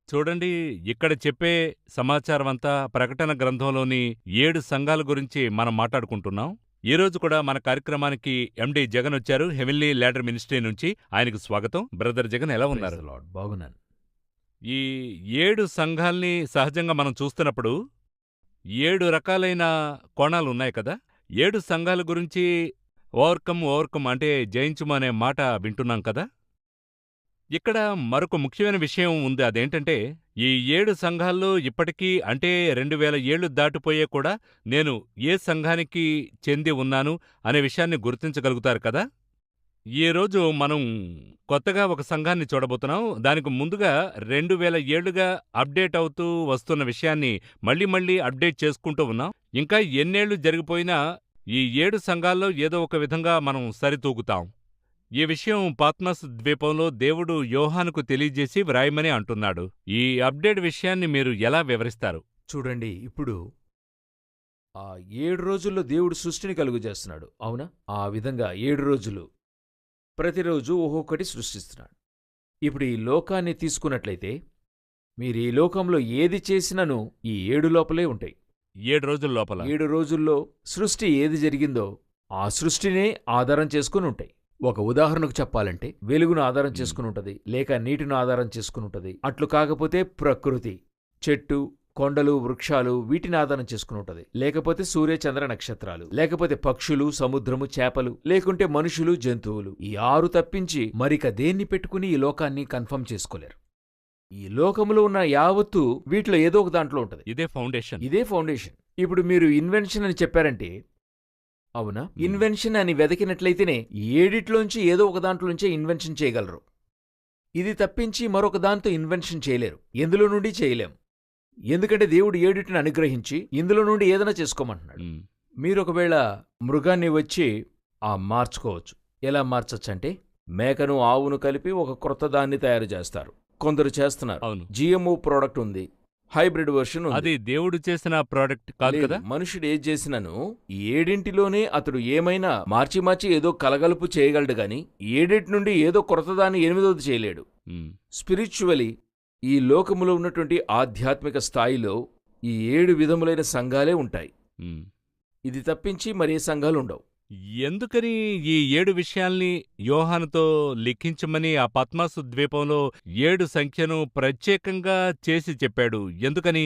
చూడండి, ఇక్కడ చెప్పే సమాచారమంతా ప్రకటన గ్రంథంలోని 7 సంఘాల గురించి మనం మాట్లాడుకుంటున్నాం. ఈరోజు కూడా మన కార్యక్రమానికి ఎండి జగన్ వచ్చారు. హెవెన్లీ ల్యాడర్ మినిస్ట్రీ నుంచి. ఆయనకు స్వాగతం. బ్రదర్ జగన్ ఎలా ప్రైజ్ ఉన్నారు? The lord. బాగున్నాను. ఈ 7 సంఘాల్ని సహజంగా మనం చూస్తున్నప్పుడు 7 రకాలైన కోణాలున్నాయి కదా! 7 సంఘాల గురించి ఓవర్కమ్ అంటే జయించుము అనే మాట వింటున్నాం కదా! ఇక్కడ మరొక ముఖ్యమైన విషయం ఉంది. అదేంటంటే, ఈ 7 సంఘాల్లో ఇప్పటికీ అంటే 2000 ఏళ్లు దాటిపోయే కూడా నేను ఏ సంఘానికి చెంది ఉన్నాను అనే విషయాన్ని గుర్తించగలుగుతారు కదా! ఈరోజు మనం కొత్తగా ఒక సంఘాన్ని చూడబోతున్నాం. దానికి ముందుగా 2000 ఏళ్లుగా అప్డేట్ అవుతూ వస్తున్న విషయాన్ని మళ్ళీ మళ్ళీ అప్డేట్ చేసుకుంటూ ఉన్నాం. ఇంకా ఎన్నేళ్లు జరిగిపోయినా ఈ 7 సంఘాల్లో ఏదో ఒక విధంగా మనం సరితూగుతాం. ఈ విషయం పాత్మస్ ద్వీపంలో దేవుడు యోహానుకు తెలియజేసి వ్రాయమని అంటున్నాడు. ఈ అప్డేట్ విషయాన్ని మీరు ఎలా వివరిస్తారు? చూడండి, ఇప్పుడు ఆ 7 రోజుల్లో దేవుడు సృష్టిని కలుగజేస్తున్నాడు. అవునా? ఆ విధంగా 7 రోజులు ప్రతిరోజు ఒక్కొక్కటి సృష్టిస్తున్నాడు. ఇప్పుడు ఈ లోకాన్ని తీసుకున్నట్లయితే మీరు ఈ లోకంలో ఏది చేసినను ఈ 7 లోపలే ఉంటాయి. 7 రోజుల లోపల 7 రోజుల్లో సృష్టి ఏది జరిగిందో ఆ సృష్టినే ఆధారం చేసుకుని ఉంటాయి. ఒక ఉదాహరణకు చెప్పాలంటే వెలుగును ఆధారం చేసుకుని ఉంటది, లేక నీటిని ఆధారం చేసుకుని ఉంటది. అట్లు కాకపోతే ప్రకృతి, చెట్టు, కొండలు, వృక్షాలు వీటిని ఆధారం చేసుకుని ఉంటది. లేకపోతే సూర్య చంద్ర నక్షత్రాలు, లేకపోతే పక్షులు, సముద్రము, చేపలు, లేకుంటే మనుషులు, జంతువులు. ఈ 6 తప్పించి మరిక దేన్ని పెట్టుకుని ఈ లోకాన్ని కన్ఫర్మ్ చేసుకోలేరు. ఈ లోకములో ఉన్న యావత్తు వీటిలో ఏదో ఒక దాంట్లో ఉంటది. ఇదే ఫౌండేషన్. ఇదే ఫౌండేషన్. ఇప్పుడు మీరు ఇన్వెన్షన్ అని చెప్పారంటే, అవునా, ఇన్వెన్షన్ అని వెతికినట్లయితేనే 7 ఏదో ఒక దాంట్లోంచే ఇన్వెన్షన్ చేయగలరు. ఇది తప్పించి మరొక దాంతో ఇన్వెన్షన్ చేయలేరు. ఎందులో నుండి చేయలేం. ఎందుకంటే దేవుడు 7 అనుగ్రహించి ఇందులో నుండి ఏదైనా చేసుకోమంటున్నాడు. మీరొకవేళ మృగాన్ని వచ్చి మార్చుకోవచ్చు. ఎలా మార్చొచ్చంటే, మేకను ఆవును కలిపి ఒక క్రొత్త దాన్ని తయారు చేస్తారు. కొందరు చేస్తున్నారు. అవును. జిఎంఓ ప్రోడక్ట్ ఉంది, హైబ్రిడ్ వర్షన్ ఉంది. అది దేవుడు చేసిన ప్రోడక్ట్ కాదు లేదు, కదా! మనుషుడు ఏది చేసినను ఈ 7లోనే అతడు ఏమైనా మార్చి ఏదో కలగలుపు చేయగలడు గాని 7 నుండి ఏదో కొరతదాన్ని 8వది చేయలేడు. స్పిరిచువలీ ఈ లోకములో ఉన్నటువంటి ఆధ్యాత్మిక స్థాయిలో ఈ 7 విధములైన సంఘాలే ఉంటాయి. ఇది తప్పించి మరే సంఘాలు ఉండవు. ఎందుకని ఈ 7 విషయాల్ని యోహానుతో లిఖించమని ఆ పద్మాసు ద్వీపంలో 7 సంఖ్యను ప్రత్యేకంగా చేసి చెప్పాడు? ఎందుకని?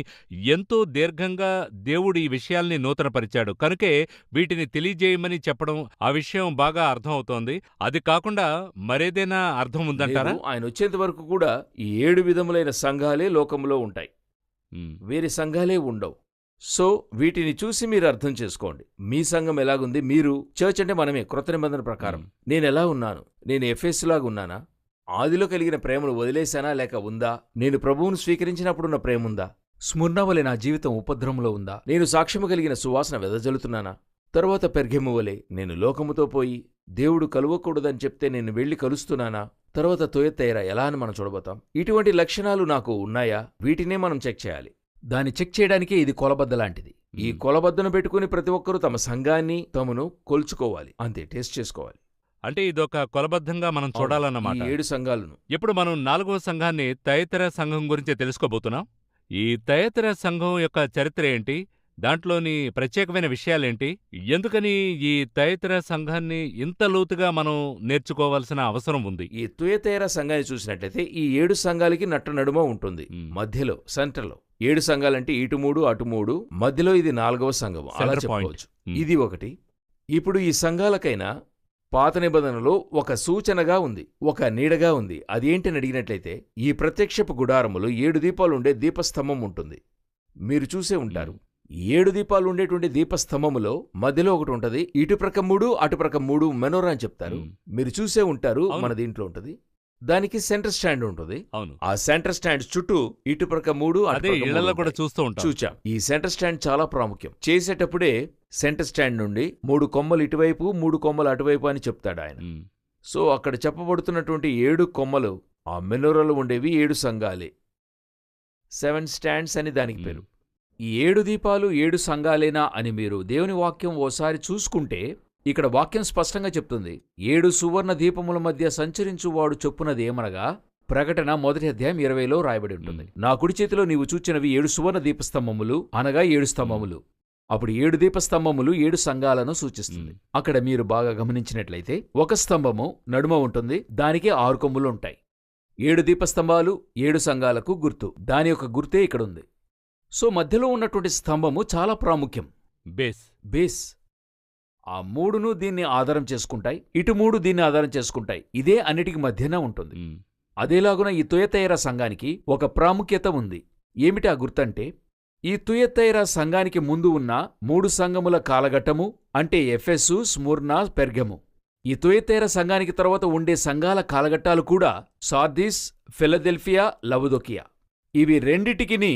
ఎంతో దీర్ఘంగా దేవుడు ఈ విషయాల్ని నూతనపరిచాడు. కనుకే వీటిని తెలియజేయమని చెప్పడం ఆ విషయం బాగా అర్థం అవుతోంది. అది కాకుండా మరేదైనా అర్థం ఉందంటారా? లేదు, ఆయన వచ్చేంత వరకు కూడా ఈ 7 విధములైన సంఘాలే లోకములో ఉంటాయి. వేరే సంఘాలే ఉండవు. సో వీటిని చూసి మీరు అర్థం చేసుకోండి. మీ సంఘం ఎలాగుంది? మీరు చర్చ్ అంటే మనమే, క్రొత్త నిబంధన ప్రకారం నేనెలా ఉన్నాను? నేను ఎఫెసులాగా ఉన్నానా? ఆదిలో కలిగిన ప్రేమను వదిలేశానా లేక ఉందా? నేను ప్రభువును స్వీకరించినప్పుడున్న ప్రేముందా? స్ముర్ణవలే నా జీవితం ఉపద్రవంలో ఉందా? నేను సాక్ష్యము కలిగిన సువాసన వెదజల్లుతున్నానా? తరువాత పెర్గెమువలే నేను లోకముతో పోయి దేవుడు కలువకూడదని చెప్తే నేను వెళ్లి కలుస్తున్నానా? తరువాత తొయతైరా ఎలా అని మనం చూడబోతాం. ఇటువంటి లక్షణాలు నాకు ఉన్నాయా? వీటినే మనం చెక్ చేయాలి. దాన్ని చెక్ చేయడానికే ఇది కొలబద్ద లాంటిది. ఈ కొలబద్దను పెట్టుకుని ప్రతి ఒక్కరూ తమ సంఘాన్ని తమను కొలుచుకోవాలి. అంతే, టెస్ట్ చేసుకోవాలి. అంటే ఇదొక కొలబద్ధంగా మనం చూడాలన్నమాట. ఈ 7 సంఘాలను. ఇప్పుడు మనం 4వ సంఘాన్ని తయతర సంఘం గురించి తెలుసుకోబోతున్నాం. ఈ తయతర సంఘం యొక్క చరిత్ర ఏంటి? దాంట్లోని ప్రత్యేకమైన విషయాలేంటి? ఎందుకని ఈ తయతర సంఘాన్ని ఇంత లోతుగా మనం నేర్చుకోవాల్సిన అవసరం ఉంది? ఈ తుయతైరా సంఘాన్ని చూసినట్లయితే ఈ 7 సంఘాలకి నడుమ ఉంటుంది. మధ్యలో సెంటర్లో 7 సంఘాలంటే ఇటు 3 అటు 3, మధ్యలో ఇది 4వ సంఘం అలా చెప్పుకోవచ్చు. ఇది ఒకటి. ఇప్పుడు ఈ సంఘాలకైనా పాత నిబంధనలో ఒక సూచనగా ఉంది, ఒక నీడగా ఉంది. అదేంటని అడిగినట్లయితే ఈ ప్రత్యక్షపు గుడారములో 7 దీపాలుండే దీపస్తంభం ఉంటుంది. మీరు చూసే ఉంటారు. 7 దీపాలు ఉండేటువంటి దీపస్తంభములో మధ్యలో ఒకటి ఉంటది. ఇటు ప్రక్క 3 అటు ప్రక్క 3 మెనోరా అని చెప్తారు. మీరు చూసే ఉంటారు. మన దీంట్లో ఉంటది. దానికి సెంటర్ స్టాండ్ ఉంటుంది. ఆ సెంటర్ స్టాండ్ చుట్టూ ఇటు ప్రక్క 3 ఇళ్లలో కూడా చూస్తూ ఉంటాం. చూచాం. ఈ సెంటర్ స్టాండ్ చాలా ప్రాముఖ్యం. చేసేటప్పుడే సెంటర్ స్టాండ్ నుండి 3 కొమ్మలు ఇటువైపు 3 కొమ్మలు అటువైపు అని చెప్తాడు ఆయన. సో అక్కడ చెప్పబడుతున్నటువంటి 7 కొమ్మలు ఆ మెనోరాలో ఉండేవి 7 సంఘాలే. 7 స్టాండ్స్ అని దానికి పేరు. ఈ 7 దీపాలు 7 సంఘాలేనా అని మీరు దేవుని వాక్యం ఓసారి చూసుకుంటే ఇక్కడ వాక్యం స్పష్టంగా చెప్తుంది. 7 సువర్ణ దీపముల మధ్య సంచరించువాడు చెప్పునదేమనగా ప్రకటన 1:20లో రాయబడి ఉంటుంది. నా కుడి చేతిలో నీవు చూచినవి 7 సువర్ణ దీపస్తంభములు, అనగా 7 స్తంభములు. అప్పుడు 7 దీపస్తంభములు 7 సంఘాలను సూచిస్తుంది. అక్కడ మీరు బాగా గమనించినట్లయితే ఒక స్తంభము నడుమ ఉంటుంది, దానికి 6 కొమ్ములు ఉంటాయి. 7 దీపస్తంభాలు 7 సంఘాలకు గుర్తు. దాని యొక్క గుర్తే ఇక్కడుంది. సో మధ్యలో ఉన్నటువంటి స్తంభము చాలా ప్రాముఖ్యం. బేస్. ఆ 3ను దీన్ని ఆధారం చేసుకుంటాయి, ఇటు 3 దీన్ని ఆధారం చేసుకుంటాయి. ఇదే అన్నిటికి మధ్యన ఉంటుంది. అదేలాగున ఈ తుయతైరా సంఘానికి ఒక ప్రాముఖ్యత ఉంది. ఏమిటి ఆ గుర్తంటే, ఈ తుయతైరా సంఘానికి ముందు ఉన్న 3 సంఘముల కాలఘట్టము అంటే ఎఫెసు, స్ముర్నా, పెర్గము. ఈ తుయతైరా సంఘానికి తర్వాత ఉండే సంఘాల కాలఘట్టాలు కూడా సార్దీస్, ఫిలదెల్ఫియా, లవదొకియా. ఇవి రెండిటికిని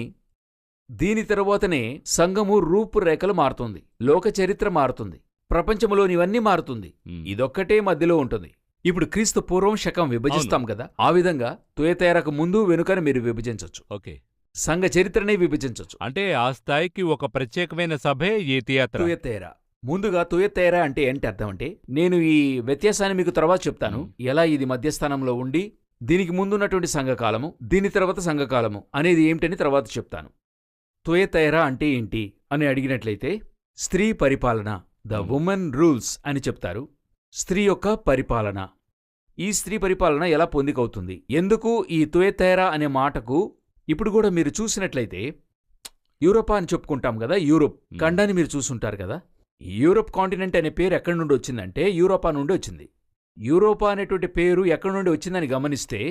దీని తరువాతనే సంఘము రూపురేఖలు మారుతుంది, లోక చరిత్ర మారుతుంది, ప్రపంచంలోనివన్నీ మారుతుంది. ఇదొక్కటే మధ్యలో ఉంటుంది. ఇప్పుడు క్రీస్తు పూర్వం శకం విభజిస్తాం కదా, ఆ విధంగా తుయతైరాకు ముందు వెనుకని మీరు విభజించవచ్చు. ఓకే, సంఘ చరిత్రనే విభజించవచ్చు. అంటే ఆ స్థాయికి ఒక ప్రత్యేకమైన సభే ఈ తుయతైరా. ముందుగా తుయతైరా అంటే ఏంటి అర్థం అంటే, నేను ఈ వ్యత్యాసాన్ని మీకు తర్వాత చెప్తాను. ఎలా ఇది మధ్యస్థానంలో ఉండి దీనికి ముందున్నటువంటి సంఘకాలము, దీని తర్వాత సంఘకాలము అనేది ఏమిటని తర్వాత చెప్తాను. తుయతైరా అంటే ఏంటి అని అడిగినట్లయితే, స్త్రీ పరిపాలన, ద వుమెన్ రూల్స్ అని చెప్తారు. స్త్రీ యొక్క పరిపాలన. ఈ స్త్రీ పరిపాలన ఎలా పొందికవుతుంది? ఎందుకు ఈ తుయతైరా అనే మాటకు ఇప్పుడు కూడా మీరు చూసినట్లయితే యూరోపా అని చెప్పుకుంటాం కదా, యూరోప్ ఖండాన్ని మీరు చూసుంటారు కదా. యూరోప్ కాంటినెంట్ అనే పేరు ఎక్కడి నుండి వచ్చిందంటే యూరోపా నుండి వచ్చింది. యూరోపా అనేటువంటి పేరు ఎక్కడి నుండి వచ్చిందని గమనిస్తే,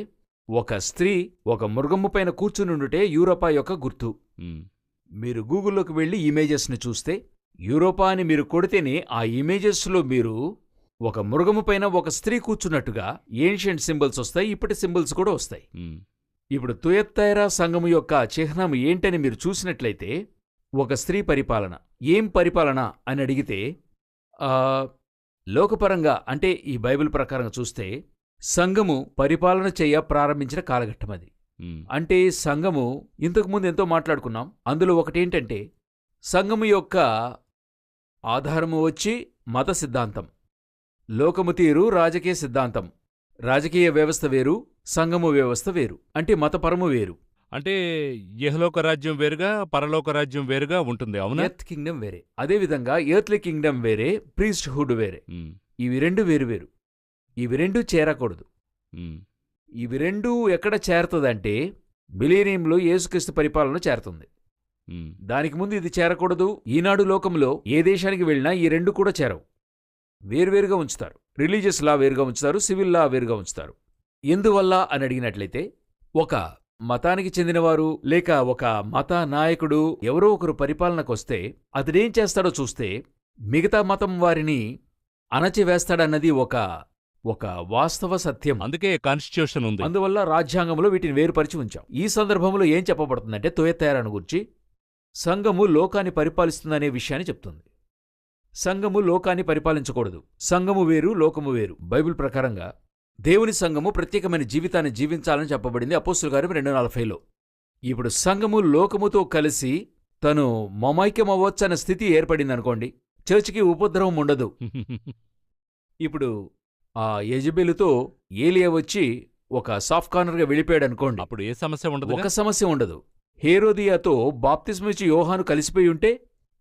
ఒక స్త్రీ ఒక మృగము పైన కూర్చునుండుటే యూరోపా యొక్క గుర్తు. మీరు గూగుల్లోకి వెళ్ళి ఇమేజెస్ని చూస్తే, యూరోపా అని మీరు కొడితేనే ఆ ఇమేజెస్లో మీరు ఒక మృగము పైన ఒక స్త్రీ కూర్చున్నట్టుగా ఏన్షియంట్ సింబల్స్ వస్తాయి, ఇప్పటి సింబల్స్ కూడా వస్తాయి. ఇప్పుడు తుయతైరా సంఘము యొక్క చిహ్నం ఏంటని మీరు చూసినట్లయితే, ఒక స్త్రీ పరిపాలన. ఏం పరిపాలన అని అడిగితే, లోకపరంగా అంటే ఈ బైబిల్ ప్రకారంగా చూస్తే సంఘము పరిపాలన చేయ ప్రారంభించిన కాలఘట్టం అది. అంటే సంఘము ఇంతకుముందు ఎంతో మాట్లాడుకున్నాం. అందులో ఒకటేంటంటే, సంఘము యొక్క ఆధారము వచ్చి మత సిద్ధాంతం, లోకము తీరు రాజకీయ సిద్ధాంతం. రాజకీయ వ్యవస్థ వేరు, సంఘము వ్యవస్థ వేరు. అంటే మతపరము వేరు. అంటే యెహలోక రాజ్యం వేరుగా, పరలోక రాజ్యం వేరుగా ఉంటుంది. అవునా? ఎర్త్ కింగ్డమ్ వేరే, అదేవిధంగా ఎర్త్లీ కింగ్డమ్ వేరే, ప్రీస్ట్హుడ్ వేరే. ఇవి రెండు వేరువేరు. ఇవి రెండూ చేరకూడదు. ఇవి రెండూ ఎక్కడ చేరుతుందంటే మిలీనియంలో యేసుక్రీస్తు పరిపాలన చేరుతుంది. దానికి ముందు ఇది చేరకూడదు. ఈనాడు లోకంలో ఏ దేశానికి వెళ్ళినా ఈ రెండు కూడా చేరవు. వేరువేరుగా ఉంచుతారు. రిలీజియస్ లా వేరుగా ఉంచుతారు, సివిల్ లా వేరుగా ఉంచుతారు. ఎందువల్ల అని అడిగినట్లయితే, ఒక మతానికి చెందినవారు లేక ఒక మత నాయకుడు ఎవరో ఒకరు పరిపాలనకొస్తే అతడేం చేస్తాడో చూస్తే మిగతా మతం వారిని అణచివేస్తాడన్నది ఒక వాస్తవ సత్యం. అందుకే కాన్స్టిట్యూషన్ ఉంది. అందువల్ల రాజ్యాంగంలో వీటిని వేరుపరిచి ఉంచాం. ఈ సందర్భంలో ఏం చెప్పబడుతుందంటే, తుయతైరాను గురించి సంఘము లోకాన్ని పరిపాలిస్తుందనే విషయాన్ని చెప్తుంది. సంఘము లోకాన్ని పరిపాలించకూడదు. సంఘము వేరు, లోకము వేరు. బైబిల్ ప్రకారంగా దేవుని సంఘము ప్రత్యేకమైన జీవితాన్ని జీవించాలని చెప్పబడింది అపోస్తలుల కార్యం 2:40లో. ఇప్పుడు సంఘము లోకముతో కలిసి తను మమైక్యమవ్వచ్చన్న స్థితి ఏర్పడిందనుకోండి, చర్చికి ఉపద్రవం ఉండదు. ఇప్పుడు ఆ యెజబెలుతో ఏలియా వచ్చి ఒక సాఫ్ట్ కార్నర్గా వెళ్ళిపోయాడనుకోండి, అప్పుడు ఏ సమస్య ఉండదు. ఒక సమస్య ఉండదు. హేరోదియాతో బాప్తిస్మిచ్చి యోహాను కలిసిపోయి ఉంటే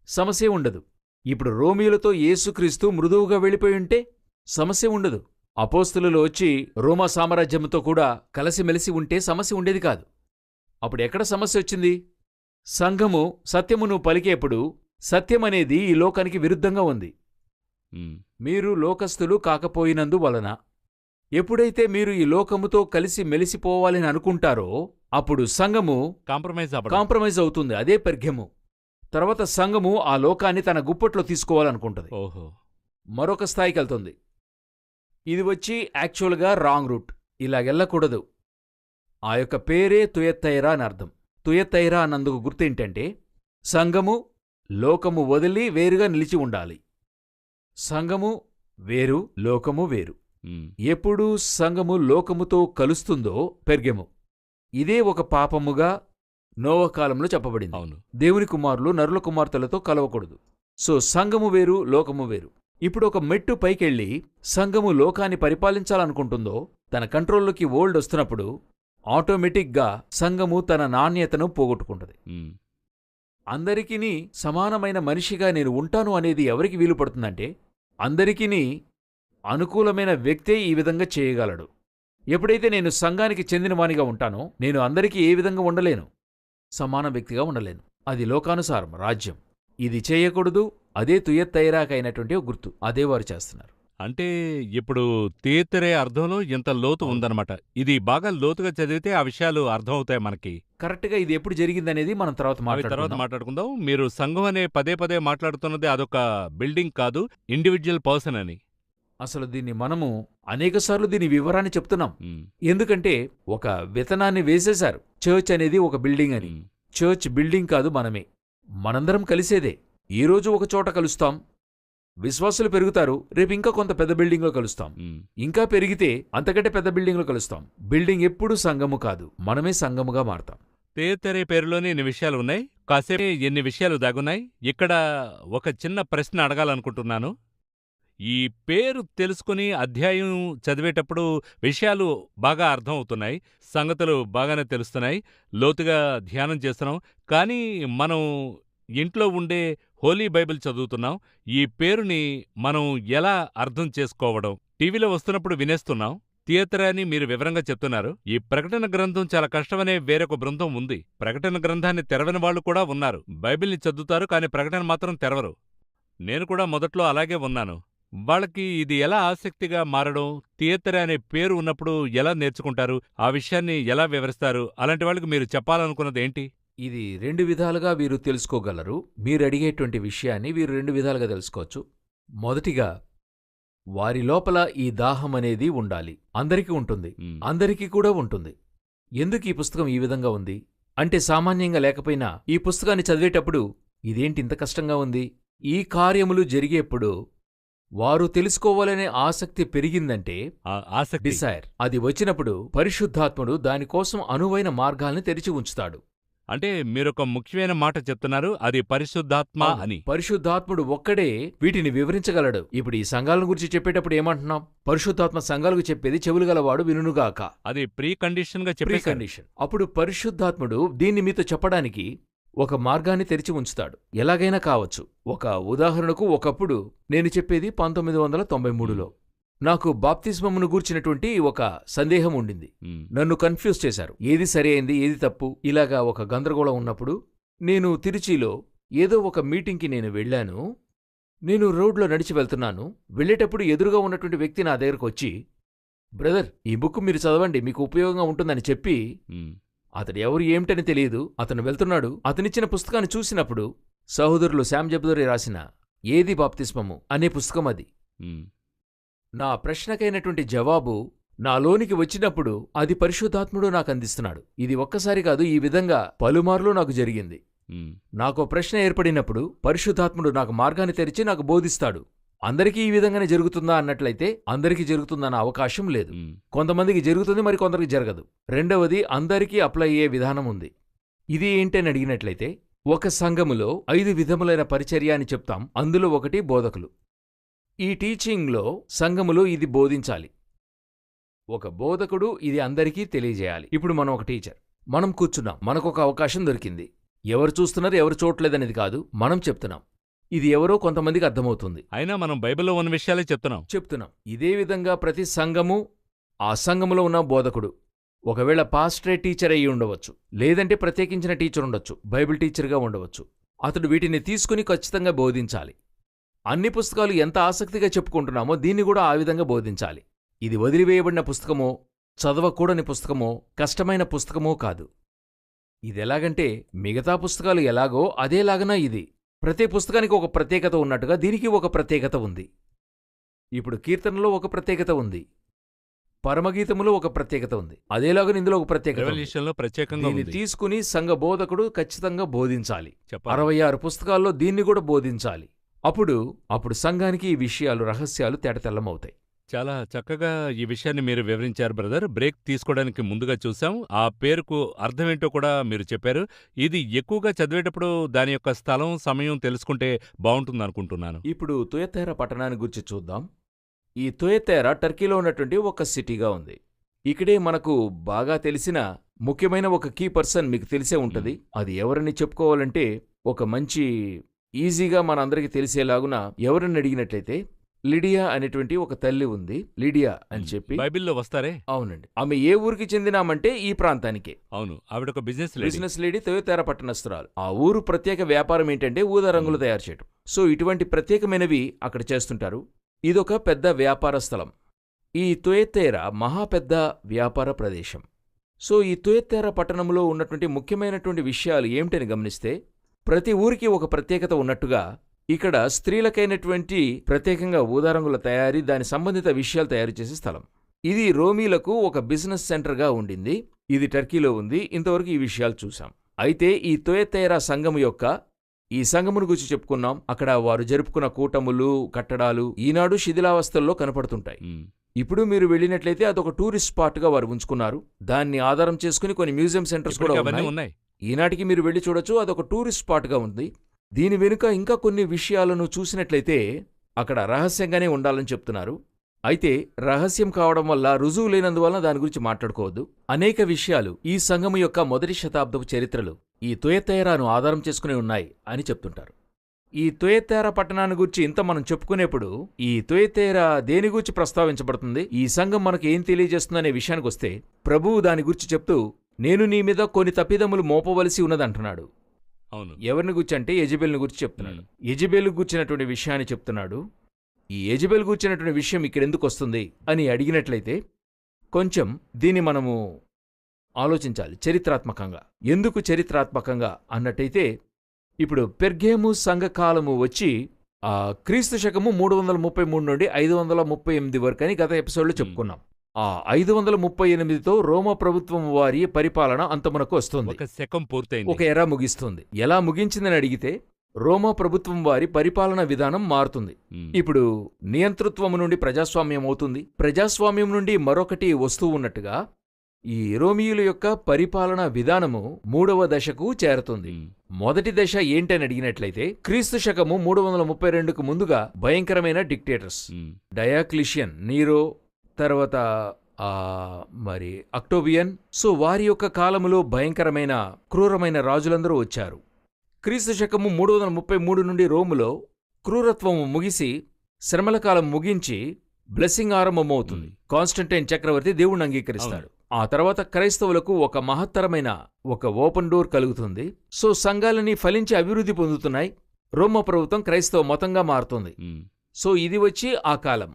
సమస్య ఉండదు. ఇప్పుడు రోమీయులతో యేసుక్రీస్తు మృదువుగా వెళ్ళిపోయి ఉంటే సమస్య ఉండదు. అపోస్తలులు వచ్చి రోమా సామ్రాజ్యంతో కూడా కలిసిమెలిసి ఉంటే సమస్య ఉండేది కాదు. అప్పుడు ఎక్కడ సమస్య వచ్చింది? సంఘము సత్యమును పలికేప్పుడు సత్యమనేది ఈ లోకానికి విరుద్ధంగా ఉంది. మీరు లోకస్తులు కాకపోయినందువలన ఎప్పుడైతే మీరు ఈ లోకముతో కలిసి మెలిసిపోవాలని అనుకుంటారో అప్పుడు సంఘము కాంప్రమైజ్ అవుతుంది. అదే పెర్గము. తర్వాత సంఘము ఆ లోకాన్ని తన గుప్పట్లో తీసుకోవాలనుకుంటుంది. మరొక స్థాయికి వెళ్తుంది. ఇది వచ్చి యాక్చువల్గా రాంగ్ రూట్. ఇలాగెళ్ళకూడదు. ఆ యొక్క పేరే తుయతైరా అని అర్థం. తుయతైరా అన్నందుకు గుర్తేంటంటే, సంఘము లోకము వదిలి వేరుగా నిలిచి ఉండాలి. సంఘము వేరు, లోకము వేరు. ఎప్పుడు సంఘము లోకముతో కలుస్తుందో పెర్గెము. ఇదే ఒక పాపముగా నోవహు కాలంలో చెప్పబడింది. అవును, దేవుని కుమారులు నరుల కుమార్తెలతో కలవకూడదు. సో సంఘము వేరు, లోకము వేరు. ఇప్పుడు ఒక మెట్టు పైకెళ్ళి సంఘము లోకాన్ని పరిపాలించాలనుకుంటుందో, తన కంట్రోల్లోకి ఓల్డ్ వస్తున్నప్పుడు ఆటోమేటిక్గా సంఘము తన నాణ్యతను పోగొట్టుకుంటది. ఉమ్, అందరికీ సమానమైన మనిషిగా నేను ఉంటాను అనేది ఎవరికి వీలు పడుతుందంటే అందరికీ అనుకూలమైన వ్యక్తే ఈ విధంగా చేయగలడు. ఎప్పుడైతే నేను సంఘానికి చెందినవానిగా ఉంటానో నేను అందరికీ ఏ విధంగా ఉండలేను, సమాన వ్యక్తిగా ఉండలేను. అది లోకానుసారం రాజ్యం. ఇది చేయకూడదు, అదే తుయత్తైరాకైనటువంటి ఒక గుర్తు, అదే వారు చేస్తున్నారు. అంటే ఇప్పుడు తీతరే అర్థంలో ఇంత లోతు ఉందన్నమాట. ఇది బాగా లోతుగా చదివితే ఆ విషయాలు అర్థమవుతాయి మనకి. కరెక్ట్గా ఇది ఎప్పుడు జరిగిందనేది మనం తర్వాత అవి తర్వాత మాట్లాడుకుందాం. మాట్లాడుకుందాం. మీరు సంఘం అనే పదే పదే మాట్లాడుతున్నది అదొక బిల్డింగ్ కాదు, ఇండివిజువల్ పర్సన్ అని. అసలు దీన్ని మనము అనేకసార్లు దీని వివరాన్ని చెప్తున్నాం. ఉమ్, ఎందుకంటే ఒక విత్తనాన్ని వేసేశారు, చర్చ్ అనేది ఒక బిల్డింగ్ అని. ఉమ్, చర్చ్ బిల్డింగ్ కాదు, మనమే. మనందరం కలిసేదే. ఈరోజు ఒక చోట కలుస్తాం, విశ్వాసులు పెరుగుతారు, రేపు ఇంకా కొంత పెద్ద బిల్డింగ్లో కలుస్తాం, ఉమ్. ఇంకా పెరిగితే అంతకంటే పెద్ద బిల్డింగ్లో కలుస్తాం. బిల్డింగ్ ఎప్పుడూ సంఘము కాదు, మనమే సంఘముగా మారతాం. తీతరే పేరులోనే ఇన్ని విషయాలు ఉన్నాయి, కాసేపు ఎన్ని విషయాలు దాగున్నాయి. ఇక్కడ ఒక చిన్న ప్రశ్న అడగాలనుకుంటున్నాను. ఈ పేరు తెలుసుకుని అధ్యాయం చదివేటప్పుడు విషయాలు బాగా అర్థం అవుతున్నాయి, సంగతులు బాగానే తెలుస్తున్నాయి, లోతుగా ధ్యానం చేస్తున్నాం. కానీ మనం ఇంట్లో ఉండే హోలీ బైబిల్ చదువుతున్నాం. ఈ పేరుని మనం ఎలా అర్థం చేసుకోవడం? టీవీలో వస్తున్నప్పుడు వినేస్తున్నాం. థియేటర్ అని మీరు వివరంగా చెప్తున్నారు. ఈ ప్రకటన గ్రంథం చాలా కష్టమనే వేరొక బృందం ఉంది. ప్రకటన గ్రంథాన్ని తెరవని వాళ్ళు కూడా ఉన్నారు. బైబిల్ని చదువుతారు, కానీ ప్రకటన మాత్రం తెరవరు. నేను కూడా మొదట్లో అలాగే ఉన్నాను. వాళ్ళకి ఇది ఎలా ఆసక్తిగా మారడం, థియేటర్ అనే పేరు ఉన్నప్పుడు ఎలా నేర్చుకుంటారు, ఆ విషయాన్ని ఎలా వివరిస్తారు? అలాంటి వాళ్ళకి మీరు చెప్పాలనుకున్నది ఏంటి? ఇది 2 విధాలుగా వీరు తెలుసుకోగలరు. మీరు అడిగేటువంటి విషయాన్ని వీరు 2 విధాలుగా తెలుసుకోవచ్చు. మొదటిగా, వారి లోపల ఈ దాహం అనేది ఉండాలి. అందరికీ ఉంటుంది, ఉమ్, అందరికీ కూడా ఉంటుంది. ఎందుకు ఈ పుస్తకం ఈ విధంగా ఉంది అంటే, సామాన్యంగా లేకపోయినా ఈ పుస్తకాన్ని చదివేటప్పుడు ఇదేంటి ఇంత కష్టంగా ఉంది, ఈ కార్యములు జరిగేప్పుడు వారు తెలుసుకోవాలనే ఆసక్తి పెరిగిందంటే, ఆసక్తి. డిసైర్ అది వచ్చినప్పుడు పరిశుద్ధాత్ముడు దానికోసం అనువైన మార్గాల్ని తెరిచి ఉంచుతాడు. అంటే మీరొక ముఖ్యమైన మాట చెప్తున్నారు, అది పరిశుద్ధాత్మ అవును. అని. పరిశుద్ధాత్ముడు ఒక్కడే వీటిని వివరించగలడు. ఇప్పుడు ఈ సంఘాలను గురించి చెప్పేటప్పుడు ఏమంటున్నాం? పరిశుద్ధాత్మ సంఘాలకు చెప్పేది చెవులు గలవాడు వినుగాక. అది ప్రీ కండిషన్ గా ప్రీ చెప్పేశారు. కండిషన్. అప్పుడు పరిశుద్ధాత్ముడు దీన్ని మీతో చెప్పడానికి ఒక మార్గాన్ని తెరిచి ఉంచుతాడు. ఎలాగైనా కావచ్చు. ఒక ఉదాహరణకు, ఒకప్పుడు నేను చెప్పేది 1993లో నాకు బాప్తిస్మమును గూర్చినటువంటి ఒక సందేహం ఉండింది. ఉమ్, నన్ను కన్ఫ్యూజ్ చేశారు. ఏది సరి అయింది, ఏది తప్పు, ఇలాగా ఒక గందరగోళం ఉన్నప్పుడు నేను తిరుచిలో ఏదో ఒక మీటింగ్కి నేను వెళ్ళాను. నేను రోడ్లో నడిచి వెళ్తున్నాను. వెళ్ళేటప్పుడు ఎదురుగా ఉన్నటువంటి వ్యక్తి నా దగ్గరకు వచ్చి, బ్రదర్, ఈ బుక్ మీరు చదవండి, మీకు ఉపయోగంగా ఉంటుందని చెప్పి, ఉమ్, అతడు ఎవరు ఏమిటని తెలియదు, అతను వెళ్తున్నాడు. అతనిచ్చిన పుస్తకాన్ని చూసినప్పుడు సహోదరులు శామ్ జబదోరి రాసిన ఏది బాప్తిస్మము అనే పుస్తకం అది. ఉమ్, నా ప్రశ్నకైనటువంటి జవాబు నాలోనికి వచ్చినప్పుడు అది పరిశుద్ధాత్ముడు నాకు అందిస్తున్నాడు. ఇది ఒక్కసారి కాదు, ఈ విధంగా పలుమార్లు నాకు జరిగింది. ఉమ్, నాకో ప్రశ్న ఏర్పడినప్పుడు పరిశుద్ధాత్ముడు నాకు మార్గాన్ని తెరిచి నాకు బోధిస్తాడు. అందరికీ ఈ విధంగానే జరుగుతుందా అన్నట్లయితే అందరికీ జరుగుతుందన్న అవకాశం లేదు. ఉమ్, కొంతమందికి జరుగుతుంది, మరి కొందరికి జరగదు. రెండవది, అందరికీ అప్లై అయ్యే విధానం ఉంది. ఇది ఏంటని అడిగినట్లయితే, ఒక సంఘములో 5 విధములైన పరిచర్య అని చెప్తాం. అందులో ఒకటి బోధకులు. ఈ టీచింగ్లో సంఘములో ఇది బోధించాలి. ఒక బోధకుడు ఇది అందరికీ తెలియజేయాలి. ఇప్పుడు మనం ఒక టీచర్, మనం కూర్చున్నాం, మనకొక అవకాశం దొరికింది. ఎవరు చూస్తున్నారు, ఎవరు చూడలేదనేది కాదు, మనం చెప్తున్నాం. ఇది ఎవరో కొంతమందికి అర్థమవుతుంది. అయినా మనం బైబిల్లో ఉన్న విషయాలే చెప్తున్నాం. ఇదే విధంగా ప్రతి సంఘము, ఆ సంఘములో ఉన్న బోధకుడు, ఒకవేళ పాస్టరే టీచర్ అయ్యి ఉండవచ్చు, లేదంటే ప్రత్యేకించిన టీచర్ ఉండొచ్చు, బైబిల్ టీచర్గా ఉండవచ్చు. అతడు వీటిని తీసుకుని ఖచ్చితంగా బోధించాలి. అన్ని పుస్తకాలు ఎంత ఆసక్తిగా చెప్పుకుంటున్నామో దీన్ని కూడా ఆ విధంగా బోధించాలి. ఇది వదిలివేయబడిన పుస్తకమో, చదవకూడని పుస్తకమో, కష్టమైన పుస్తకమో కాదు. ఇదెలాగంటే, మిగతా పుస్తకాలు ఎలాగో అదేలాగనా ఇది. ప్రతి పుస్తకానికి ఒక ప్రత్యేకత ఉన్నట్టుగా దీనికి ఒక ప్రత్యేకత ఉంది. ఇప్పుడు కీర్తనలో ఒక ప్రత్యేకత ఉంది, పరమగీతములో ఒక ప్రత్యేకత ఉంది, అదేలాగా ఇందులో ఒక ప్రత్యేకత ఉంది. రెవల్యూషన్లో ప్రత్యేకంగా దీన్ని ఉంది. తీసుకుని సంఘ బోధకుడు ఖచ్చితంగా బోధించాలి. చెప్పాలి. 66 పుస్తకాల్లో దీన్ని కూడా బోధించాలి. అప్పుడు సంఘానికి ఈ విషయాలు, రహస్యాలు తేటతెల్లమవుతాయి. చాలా చక్కగా ఈ విషయాన్ని మీరు వివరించారు బ్రదర్. బ్రేక్ తీసుకోవడానికి ముందుగా చూసాం. ఆ పేరుకు అర్థమేంటో కూడా మీరు చెప్పారు. ఇది ఎక్కువగా చదివేటప్పుడు దాని యొక్క స్థలం, సమయం తెలుసుకుంటే బావుంటుందనుకుంటున్నాను. ఇప్పుడు తుయతైరా పట్టణాన్ని గురించి చూద్దాం. ఈ తుయతైరా టర్కీలో ఉన్నటువంటి ఒక సిటీగా ఉంది. ఇక్కడే మనకు బాగా తెలిసిన ముఖ్యమైన ఒక కీ పర్సన్ మీకు తెలిసే ఉంటది. అది ఎవరని చెప్పుకోవాలంటే ఒక మంచి ఈజీగా మనందరికీ తెలిసేలాగున ఎవరని అడిగినట్లయితే లిడియా అనేటువంటి ఒక తల్లి ఉంది. లిడియా అని చెప్పి బైబిల్లో వస్తారే. అవునండి. ఆమె ఏ ఊరికి చెందినామంటే ఈ ప్రాంతానికే. అవును, ఆవిడ ఒక బిజినెస్ లేడీ, తొయోతేరా పట్టణస్తురాలు. ఆ ఊరు ప్రత్యేక వ్యాపారం ఏంటంటే ఊదా రంగులు తయారు చేయటం. సో ఇటువంటి ప్రత్యేకమైనవి అక్కడ చేస్తుంటారు. ఇదొక పెద్ద వ్యాపార స్థలం. ఈ తొయోతేరా మహా పెద్ద వ్యాపార ప్రదేశం. సో ఈ తొయోతేరా పట్టణంలో ఉన్నటువంటి ముఖ్యమైనటువంటి విషయాలు ఏమిటని గమనిస్తే ప్రతి ఊరికి ఒక ప్రత్యేకత ఉన్నట్టుగా ఇక్కడ స్త్రీలకైనటువంటి ప్రత్యేకంగా ఊదారంగుల తయారీ, దాని సంబంధిత విషయాలు తయారు చేసే స్థలం. ఇది రోమీలకు ఒక బిజినెస్ సెంటర్గా ఉండింది. ఇది టర్కీలో ఉంది. ఇంతవరకు ఈ విషయాలు చూసాం. అయితే ఈ తొయోతేరా సంఘం యొక్క ఈ సంఘమును గురించి చెప్పుకున్నాం. అక్కడ వారు జరుపుకున్న కూటములు, కట్టడాలు ఈనాడు శిథిలావస్థల్లో కనపడుతుంటాయి. ఇప్పుడు మీరు వెళ్ళినట్లయితే అదొక టూరిస్ట్ స్పాట్గా వారు ఉంచుకున్నారు. దాన్ని ఆధారం చేసుకుని కొన్ని మ్యూజియం సెంటర్స్ కూడా ఉన్నాయి. ఈనాటికి మీరు వెళ్ళి చూడొచ్చు. అదొక టూరిస్ట్ స్పాట్గా ఉంది. దీని వెనుక ఇంకా కొన్ని విషయాలను చూసినట్లయితే అక్కడ రహస్యంగానే ఉండాలని చెప్తున్నారు. అయితే రహస్యం కావడం వల్ల రుజువు లేనందువలన దాని గురించి మాట్లాడుకోవద్దు. అనేక విషయాలు ఈ సంఘము యొక్క మొదటి శతాబ్దపు చరిత్రలు ఈ తొయోతేరాను ఆధారం చేసుకుని ఉన్నాయి అని చెప్తుంటారు. ఈ తొయోతేరా పట్టణాన్ని గురించి ఇంత మనం చెప్పుకునేప్పుడు ఈ తొయోతేరా దేని గురించి ప్రస్తావించబడుతుంది, ఈ సంఘం మనకు ఏం తెలియజేస్తుందనే విషయానికి వస్తే ప్రభువు దాని గురించి చెప్తూ నేను నీ మీద కొన్ని తప్పిదములు మోపవలసి ఉన్నదంటున్నాడు. అవును, ఎవరిని గురించి అంటే యెజెబెలుని గురించి చెప్తున్నాడు. యెజెబెలు గురించినటువంటి విషయాన్ని చెప్తున్నాడు. ఈ యెజెబెలు గురించినటువంటి విషయం ఇక్కడెందుకు వస్తుంది అని అడిగినట్లయితే కొంచెం దీన్ని మనము ఆలోచించాలి చరిత్రాత్మకంగా. ఎందుకు చరిత్రాత్మకంగా అన్నట్టయితే ఇప్పుడు పెర్గేము సంఘకాలము వచ్చి క్రీస్తు శకము 333 నుండి 538 వరకు అని గత ఎపిసోడ్లో చెప్పుకున్నాం. ఆ 538తో రోమా ప్రభుత్వం వారి పరిపాలన అంతమునకు వస్తుంది. ఒక శకం పూర్తయింది. ఒక ఎరా ముగిస్తుంది. ఎలా ముగించిందని అడిగితే రోమా ప్రభుత్వం వారి పరిపాలన విధానం మారుతుంది. ఇప్పుడు నియంతృత్వము నుండి ప్రజాస్వామ్యం అవుతుంది. ప్రజాస్వామ్యం నుండి మరొకటి వస్తూ ఉన్నట్టుగా ఈ రోమియుల యొక్క పరిపాలన విధానము 3వ దశకు చేరుతుంది. మొదటి దశ ఏంటని అడిగినట్లయితే క్రీస్తు శకము 332కు ముందుగా భయంకరమైన డిక్టేటర్స్ డయాక్లిషియన్, నీరో, తర్వాత మరి అక్టోబియన్. సో వారి యొక్క కాలములో భయంకరమైన క్రూరమైన రాజులందరూ వచ్చారు. క్రీస్తు శకము 333 నుండి రోములో క్రూరత్వము ముగిసి శ్రమల కాలం ముగించి బ్లెస్సింగ్ ఆరంభమవుతుంది. కాన్స్టంటైన్ చక్రవర్తి దేవుణ్ణి అంగీకరిస్తాడు. ఆ తర్వాత క్రైస్తవులకు ఒక మహత్తరమైన ఒక ఓపెన్ డోర్ కలుగుతుంది. సో సంఘాలని ఫలించి అభివృద్ధి పొందుతున్నాయి. రోమా ప్రభుత్వం క్రైస్తవ మతంగా మారుతుంది. సో ఇది వచ్చి ఆ కాలం.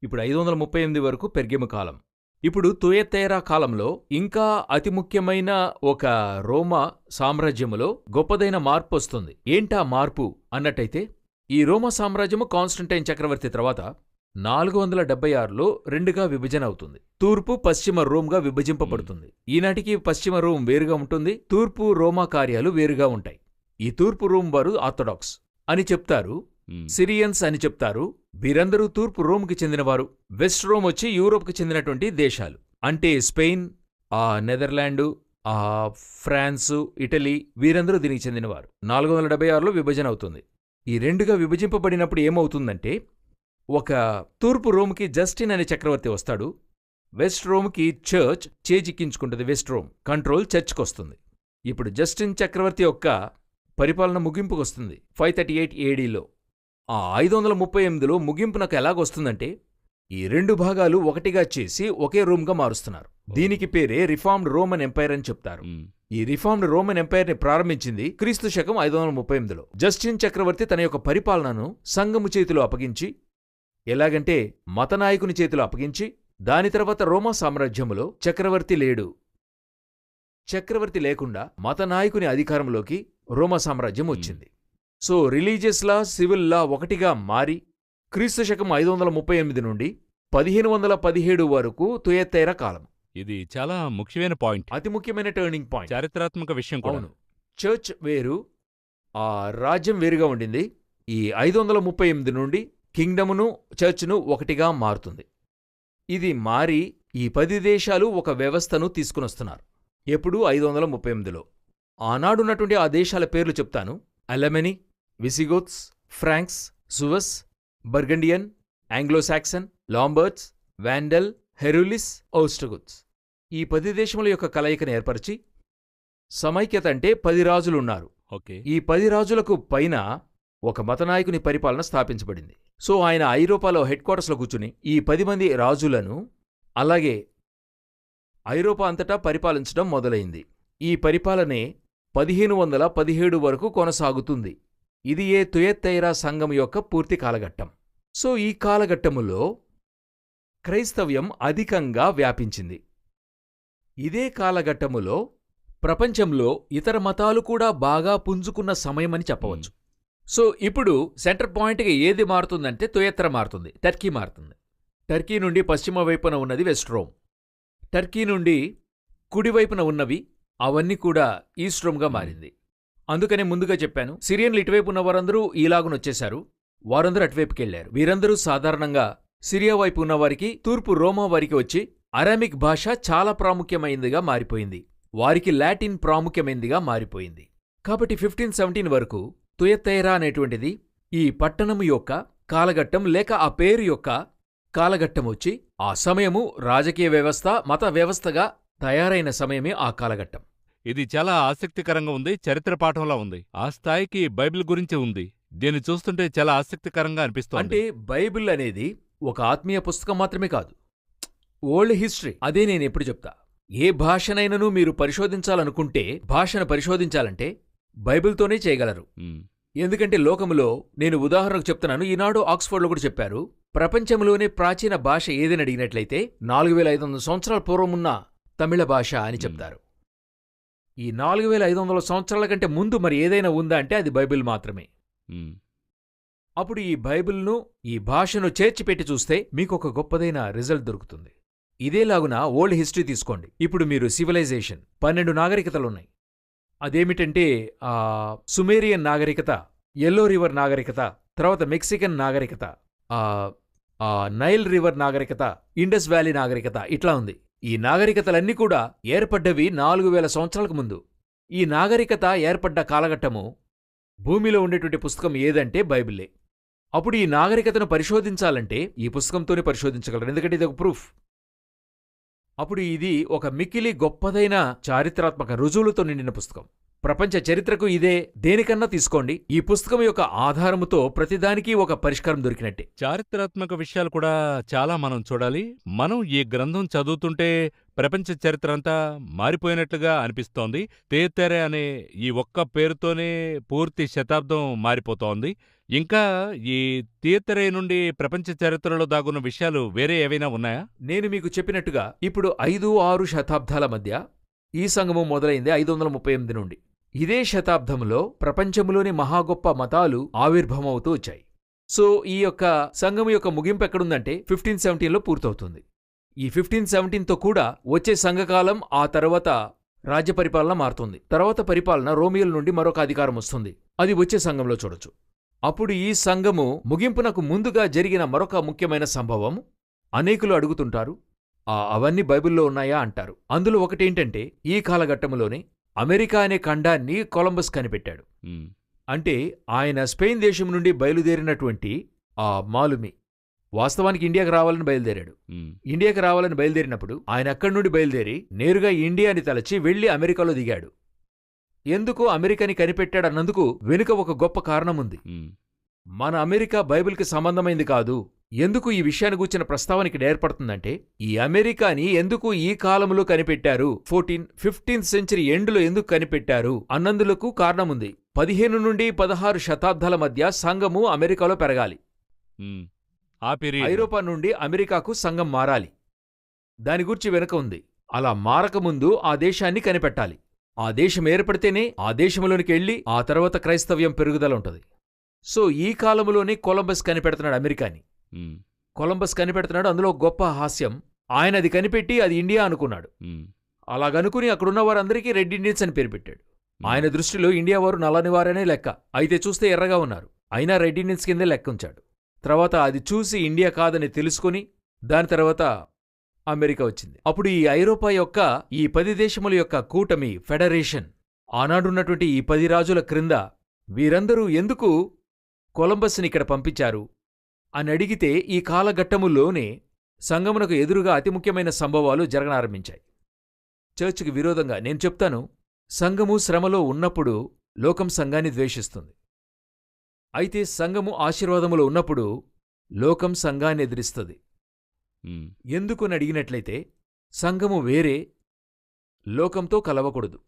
ఇప్పుడు 538 వరకు పెర్గెము కాలం. ఇప్పుడు తొయోతేరా కాలంలో ఇంకా అతి ముఖ్యమైన ఒక రోమా సామ్రాజ్యములో గొప్పదైన మార్పు వస్తుంది. ఏంటా మార్పు అన్నట్టయితే ఈ రోమా సామ్రాజ్యము కాన్స్టంటైన్ చక్రవర్తి తర్వాత 476లో రెండుగా విభజన అవుతుంది. తూర్పు పశ్చిమ రోమ్గా విభజింపబడుతుంది. ఈనాటికి పశ్చిమ రోమ్ వేరుగా ఉంటుంది, తూర్పు రోమా కార్యాలు వేరుగా ఉంటాయి. ఈ తూర్పు రోమ్ వారు ఆర్థడాక్స్ అని చెప్తారు, సిరియన్స్ అని చెప్తారు. వీరందరూ తూర్పు రోమ్కి చెందినవారు. వెస్ట్ రోమ్ వచ్చి యూరోప్కి చెందినటువంటి దేశాలు. అంటే స్పెయిన్, నెదర్లాండు, ఫ్రాన్సు, ఇటలీ, వీరందరూ దీనికి చెందినవారు. 476లో విభజన అవుతుంది. ఈ రెండుగా విభజింపబడినప్పుడు ఏమవుతుందంటే ఒక తూర్పు రోమ్కి జస్టిన్ అనే చక్రవర్తి వస్తాడు. వెస్ట్ రోమ్కి చర్చ్ చేజిక్కించుకుంటుంది. వెస్ట్ రోమ్ కంట్రోల్ చర్చ్కి వస్తుంది. ఇప్పుడు జస్టిన్ చక్రవర్తి యొక్క పరిపాలన ముగింపుకొస్తుంది 538 ADలో. ఆ 538లో ముగింపునకు ఎలాగొస్తుందంటే ఈ రెండు భాగాలు ఒకటిగా చేసి ఒకే రోమ్గా మారుస్తున్నారు. దీనికి పేరే రిఫార్మ్డ్ రోమన్ ఎంపైర్ అని చెప్తారు. ఈ రిఫార్మ్డ్ రోమన్ ఎంపైర్ని ప్రారంభించింది క్రీస్తు శకం 538లో. జస్టిన్ చక్రవర్తి తన యొక్క పరిపాలనను సంఘము చేతిలో అప్పగించి, ఎలాగంటే మతనాయకుని చేతిలో అప్పగించి, దాని తర్వాత రోమా సామ్రాజ్యములో చక్రవర్తి లేడు. చక్రవర్తి లేకుండా మతనాయకుని అధికారంలోకి రోమా సామ్రాజ్యం వచ్చింది. సో రిలీజియస్ లా, సివిల్ లా ఒకటిగా మారి క్రీస్తు శకం 538 నుండి 1517 వరకు తొయోతేరా కాలం. ఇది చాలా ముఖ్యమైన పాయింట్, అతి ముఖ్యమైన టర్నింగ్ పాయింట్, చారిత్రాత్మక విషయం కూడా. అవును, చర్చ్ వేరు, ఆ రాజ్యం వేరుగా ఉండింది. ఈ 538 నుండి కింగ్డమును చర్చ్ను ఒకటిగా మారుతుంది. ఇది మారి ఈ 10 దేశాలు ఒక వ్యవస్థను తీసుకునొస్తున్నారు. ఎప్పుడు 538లో. ఆనాడున్నటువంటి ఆ దేశాల పేర్లు చెప్తాను. అలెమనీ, విసిగోత్స్, ఫ్రాంక్స్, సువస్, బర్గండియన్, ఆంగ్లోసాక్సన్, లాంబర్ట్స్, వాండల్, హెరులిస్, ఓస్ట్రగుత్స్. ఈ 10 దేశముల యొక్క కలయికను ఏర్పరిచి సమైక్యత అంటే 10 రాజులున్నారు. ఓకే. ఈ 10 రాజులకు పైన ఒక మతనాయకుని పరిపాలన స్థాపించబడింది. సో ఆయన ఐరోపాలో హెడ్ క్వార్టర్స్లో కూర్చుని ఈ 10 మంది రాజులను అలాగే ఐరోపా అంతటా పరిపాలించడం మొదలైంది. ఈ పరిపాలనే 1517 వరకు కొనసాగుతుంది. ఇది ఏ తుయత్తైరా సంఘం యొక్క పూర్తి కాలఘట్టం. సో ఈ కాలఘట్టములో క్రైస్తవ్యం అధికంగా వ్యాపించింది. ఇదే కాలఘట్టములో ప్రపంచంలో ఇతర మతాలు కూడా బాగా పుంజుకున్న సమయమని చెప్పవచ్చు. సో ఇప్పుడు సెంటర్ పాయింట్గా ఏది మారుతుందంటే తుయత్తర మారుతుంది, టర్కీ మారుతుంది. టర్కీ నుండి పశ్చిమ వైపున ఉన్నది వెస్ట్ రోమ్. టర్కీ నుండి కుడివైపున ఉన్నవి అవన్నీ కూడా ఈస్ట్ రోమ్గా మారింది. అందుకనే ముందుగా చెప్పాను, సిరియన్లు ఇటువైపు ఉన్న వారందరూ ఈలాగునొచ్చేశారు, వారందరూ అటువైపుకెళ్లారు. వీరందరూ సాధారణంగా సిరియా వైపు ఉన్నవారికి తూర్పు రోమా వారికి వచ్చి అరామిక్ భాష చాలా ప్రాముఖ్యమైందిగా మారిపోయింది, వారికి లాటిన్ ప్రాముఖ్యమైందిగా మారిపోయింది. కాబట్టి 1517 వరకు తుయత్తైరా అనేటువంటిది ఈ పట్టణము యొక్క కాలఘట్టం లేక ఆ పేరు యొక్క కాలఘట్టం వచ్చి ఆ సమయము రాజకీయ వ్యవస్థ మత వ్యవస్థగా తయారైన సమయమే ఆ కాలఘట్టం. ఇది చాలా ఆసక్తికరంగా ఉంది, చరిత్ర పాఠంలా ఉంది. ఆ స్థాయికి బైబిల్ గురించి ఉంది. దీన్ని చూస్తుంటే చాలా ఆసక్తికరంగా అనిపిస్తోంది. అంటే బైబిల్ అనేది ఒక ఆత్మీయ పుస్తకం మాత్రమే కాదు, ఓల్డ్ హిస్టరీ. అదే నేను ఎప్పుడు చెప్తా, ఏ భాషనైనను మీరు పరిశోధించాలనుకుంటే, భాషను పరిశోధించాలంటే బైబిల్తోనే చేయగలరు. ఎందుకంటే లోకములో, నేను ఉదాహరణకు చెప్తున్నాను, ఈనాడు ఆక్స్ఫర్డ్లో కూడా చెప్పారు, ప్రపంచంలోనే ప్రాచీన భాష ఏదని అడిగినట్లయితే 4500 సంవత్సరాల పూర్వమున్న తమిళ భాష అని చెప్తారు. ఈ 4500 సంవత్సరాల కంటే ముందు మరి ఏదైనా ఉందా అంటే అది బైబిల్ మాత్రమే. అప్పుడు ఈ బైబిల్ను, ఈ భాషను చేర్చిపెట్టి చూస్తే మీకు ఒక గొప్పదైన రిజల్ట్ దొరుకుతుంది. ఇదేలాగున ఓల్డ్ హిస్టరీ తీసుకోండి. ఇప్పుడు మీరు సివిలైజేషన్ 12 నాగరికతలున్నాయి. అదేమిటంటే సుమేరియన్ నాగరికత, ఎల్లో రివర్ నాగరికత, తర్వాత మెక్సికన్ నాగరికత, నైల్ రివర్ నాగరికత, ఇండస్ వ్యాలీ నాగరికత, ఇట్లా ఉంది. ఈ నాగరికతలన్నీ కూడా ఏర్పడ్డవి 4000 సంవత్సరాలకు ముందు. ఈ నాగరికత ఏర్పడ్డ కాలఘట్టము భూమిలో ఉండేటువంటి పుస్తకం ఏదంటే బైబిలే. అప్పుడు ఈ నాగరికతను పరిశోధించాలంటే ఈ పుస్తకంతోనే పరిశోధించగలరు, ఎందుకంటే ఇది ఒక ప్రూఫ్. అప్పుడు ఇది ఒక మిక్కిలి గొప్పదైన చారిత్రాత్మక రుజువులతో నిండిన పుస్తకం. ప్రపంచ చరిత్రకు ఇదే దేనికన్నా తీసుకోండి, ఈ పుస్తకం యొక్క ఆధారముతో ప్రతిదానికి ఒక పరిష్కారం దొరికినట్టే. చారిత్రాత్మక విషయాలు కూడా చాలా మనం చూడాలి. మనం ఈ గ్రంథం చదువుతుంటే ప్రపంచ చరిత్ర అంతా మారిపోయినట్లుగా అనిపిస్తోంది. తేతెరే అనే ఈ ఒక్క పేరుతోనే పూర్తి శతాబ్దం మారిపోతోంది. ఇంకా ఈ తేతెరే నుండి ప్రపంచ చరిత్రలో దాగున్న విషయాలు వేరే ఏవైనా ఉన్నాయా? నేను మీకు చెప్పినట్టుగా ఇప్పుడు 5-6 శతాబ్దాల మధ్య ఈ సంఘము మొదలైంది 538 నుండి. ఇదే శతాబ్దంలో ప్రపంచంలోని మహాగొప్ప మతాలు ఆవిర్భవమవుతూ వచ్చాయి. సో ఈ యొక్క సంఘము యొక్క ముగింపు ఎక్కడుందంటే 1517లో పూర్తవుతుంది. ఈ 1517తో కూడా వచ్చే సంఘకాలం, ఆ తర్వాత రాజ్య పరిపాలన మారుతుంది. తర్వాత పరిపాలన రోమియోల నుండి మరొక అధికారం వస్తుంది, అది వచ్చే సంఘంలో చూడొచ్చు. అప్పుడు ఈ సంఘము ముగింపునకు ముందుగా జరిగిన మరొక ముఖ్యమైన సంభవం అనేకులు అడుగుతుంటారు, అవన్నీ బైబిల్లో ఉన్నాయా అంటారు. అందులో ఒకటేంటంటే ఈ కాలఘట్టములోనే అమెరికా అనే ఖండాన్ని కొలంబస్ కనిపెట్టాడు. అంటే ఆయన స్పెయిన్ దేశం నుండి బయలుదేరినటువంటి ఆ మాలుమి వాస్తవానికి ఇండియాకి రావాలని బయలుదేరాడు. ఇండియాకి రావాలని బయలుదేరినప్పుడు ఆయన అక్కడి నుండి బయలుదేరి నేరుగా ఇండియాని తలచి వెళ్లి అమెరికాలో దిగాడు. ఎందుకు అమెరికాని కనిపెట్టాడన్నందుకు వెనుక ఒక గొప్ప కారణముంది. మన అమెరికా బైబిల్కి సంబంధమైంది కాదు. ఎందుకు ఈ విషయాన్ని గూర్చిన ప్రస్తావన ఇక్కడ ఏర్పడుతుందంటే, ఈ అమెరికాని ఎందుకు ఈ కాలంలో కనిపెట్టారు, 15th సెంచరీ ఎండ్లో ఎందుకు కనిపెట్టారు అన్నందులకు కారణముంది. 15 నుండి 16 శతాబ్దాల మధ్య సంఘము అమెరికాలో పెరగాలి. ఐరోపా నుండి అమెరికాకు సంఘం మారాలి. దాని గురించి వెనుక ఉంది. అలా మారకముందు ఆ దేశాన్ని కనిపెట్టాలి. ఆ దేశం ఏర్పడితేనే ఆ దేశంలోనికి వెళ్లి ఆ తర్వాత క్రైస్తవ్యం పెరుగుదల ఉంటుంది. సో ఈ కాలంలోనే కొలంబస్ కనిపెడుతున్నాడు అమెరికాని. కొలంబస్ కనిపెడుతున్నాడు. అందులో గొప్ప హాస్యం, ఆయన అది కనిపెట్టి అది ఇండియా అనుకున్నాడు. అలాగనుకుని అక్కడున్న వారందరికీ రెడ్ ఇండియన్స్ అని పేరు పెట్టాడు. ఆయన దృష్టిలో ఇండియా వారు నల్లని వారనే లెక్క, అయితే చూస్తే ఎర్రగా ఉన్నారు, అయినా రెడ్ ఇండియన్స్ కిందే లెక్క ఉంచాడు. తర్వాత అది చూసి ఇండియా కాదని తెలుసుకుని దాని తర్వాత అమెరికా వచ్చింది. అప్పుడు ఈ ఐరోపా యొక్క ఈ 10 దేశముల యొక్క కూటమి, ఫెడరేషన్, ఆనాడున్నటువంటి ఈ 10 రాజుల క్రింద వీరందరూ ఎందుకు కొలంబస్ని ఇక్కడ పంపించారు అని అడిగితే, ఈ కాలఘట్టములోనే సంగమునకు ఎదురుగా అతి ముఖ్యమైన సంభవాలు జరగనారంభించాయి. చర్చ్కి విరోధంగా నేను చెప్తాను, సంఘము శ్రమలో ఉన్నప్పుడు లోకం సంఘాన్ని ద్వేషిస్తుంది. అయితే సంఘము ఆశీర్వాదములో ఉన్నప్పుడు లోకం సంఘాన్ని ఎదిరిస్తుంది. ఉమ్, ఎందుకు అడిగినట్లయితే సంఘము వేరే, లోకంతో కలవకూడదు.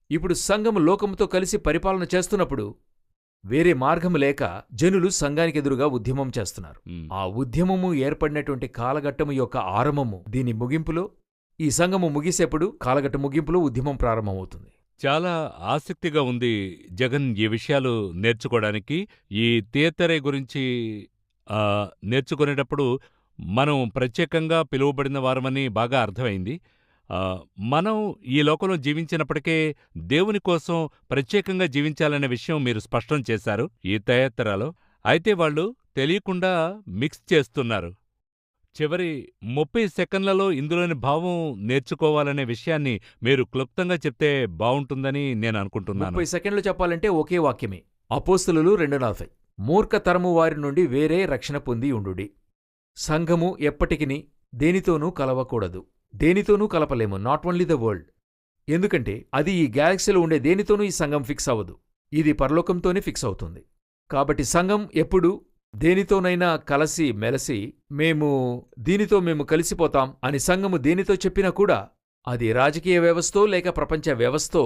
ఇప్పుడు సంఘము లోకముతో కలిసి పరిపాలన చేస్తున్నప్పుడు వేరే మార్గము లేక జనులు సంఘానికెదురుగా ఉద్యమం చేస్తున్నారు. ఉమ్. ఆ ఉద్యమము ఏర్పడినటువంటి కాలఘట్టము యొక్క ఆరంభము, దీని ముగింపులో, ఈ సంఘము ముగిసేప్పుడు కాలఘట్ట ముగింపులో ఉద్యమం ప్రారంభమవుతుంది. చాలా ఆసక్తిగా ఉంది జగన్ ఈ విషయాలు నేర్చుకోవడానికి. ఈ థియేటరే గురించి నేర్చుకునేటప్పుడు మనం ప్రత్యేకంగా పిలువబడిన వారమని బాగా అర్థమైంది. మనం ఈ లోకంలో జీవించినప్పటికే దేవుని కోసం ప్రత్యేకంగా జీవించాలనే విషయం మీరు స్పష్టం చేశారు ఈ థియేటరాలో. అయితే వాళ్ళు తెలియకుండా మిక్స్ చేస్తున్నారు. చివరి 30 సెకన్లలో ఇందులోని భావం నేర్చుకోవాలనే విషయాన్ని మీరు క్లుప్తంగా చెప్తే బావుంటుందని నేను అనుకుంటున్నాను. 30 సెకండ్లు చెప్పాలంటే ఒకే వాక్యమే. అపోస్తలులు 2:40. మూర్ఖతరము వారి నుండి వేరే రక్షణ పొంది ఉండుడి. సంఘము ఎప్పటికిని దేనితోనూ కలవకూడదు. దేనితోనూ కలపలేము, నాట్ ఓన్లీ ద వరల్డ్. ఎందుకంటే అది ఈ గ్యాలక్సీలో ఉండే దేనితోనూ ఈ సంఘం ఫిక్స్ అవ్వదు. ఇది పరలోకంతోనే ఫిక్స్ అవుతుంది. కాబట్టి సంఘం ఎప్పుడు దేనితోనైనా కలసి మెలసి మేము దీనితో కలిసిపోతాం అని సంఘము దేనితో చెప్పినా కూడా, అది రాజకీయ వ్యవస్థో లేక ప్రపంచ వ్యవస్థో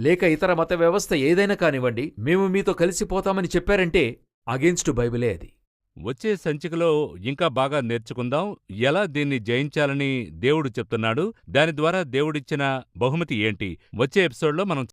లేక ఇతర మత వ్యవస్థ ఏదైనా కానివ్వండి, మేము మీతో కలిసిపోతామని చెప్పారంటే అగేన్స్ట్ బైబిలే అది. వచ్చే సంచికలో ఇంకా బాగా నేర్చుకుందాం ఎలా దీన్ని జయించాలని దేవుడు చెప్తున్నాడు, దాని ద్వారా దేవుడిచ్చిన బహుమతి ఏంటి. వచ్చే ఎపిసోడ్లో మనం